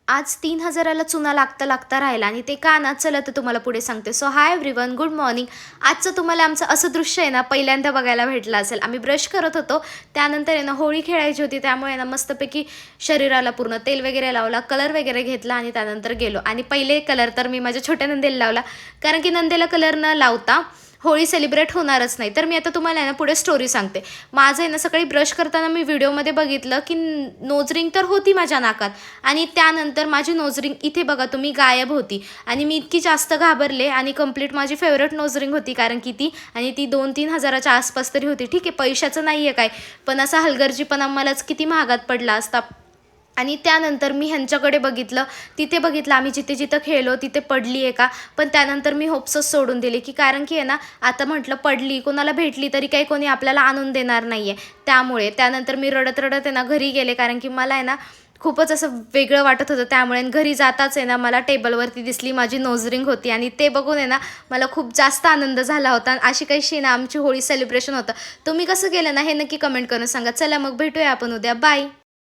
आज 3,000ला चुना लागता राहिला आणि ते का ना, चला तर तुम्हाला पुढे सांगते. So hi everyone, good morning. आजचं तुम्हाला आमचं असं दृश्य आहे ना, पहिल्यांदा बघायला भेटलं असेल. आम्ही ब्रश करत होतो, त्यानंतर आहे ना होळी खेळायची होती, त्यामुळे आहे ना मस्तपैकी शरीराला पूर्ण तेल वगैरे लावला, कलर वगैरे घेतला आणि त्यानंतर गेलो. आणि पहिले कलर तर मी माझ्या छोट्या नंदेला लावला, कारण की नंदेला कलर न लावता होळी सेलिब्रेट होणारच नाही. तर मी आता तुम्हाला आहे ना पुढे स्टोरी सांगते. माझं आहे ना सकाळी ब्रश करताना मी व्हिडिओमध्ये बघितलं की नोज रिंग तर होती माझ्या नाकात आणि त्यानंतर माझी नोज रिंग इथे बघा तुम्ही गायब होती आणि मी इतकी जास्त घाबरले आणि कंप्लीट माझी फेवरेट नोज रिंग होती, कारण की ती आणि ती 2-3 हजाराच्या आसपास तरी होती. ठीक आहे, पैशाचं नाही आहे काय, पण असा हलगर्जीपणा मलाच किती महागात पडला असता. आणि त्यानंतर मी ह्यांच्याकडे बघितलं, तिथे बघितलं आम्ही जिथे-जिथं खेळलो तिथे पडली आहे का? पण त्यानंतर मी होप्सच सोडून दिले, की कारण की आहे ना, आता म्हटलं पडली, कोणाला भेटली तरी काही कोणी आपल्याला आणून देणार नाही आहे. त्यामुळे त्यानंतर मी रडत-रडत आहे ना घरी गेले, कारण की मला आहे ना खूपच असं वेगळं वाटत होतं. त्यामुळे आणि घरी जाताच आहे ना मला टेबलवरती दिसली माझी नोज रिंग होती आणि ते बघून आहे ना मला खूप जास्त आनंद झाला होता. आणि अशी काहीशी ना आमची होळी सेलिब्रेशन होतं. तुम्ही कसं केलं ना हे नक्की कमेंट करून सांगा. चला मग भेटूया आपण उद्या. बाय.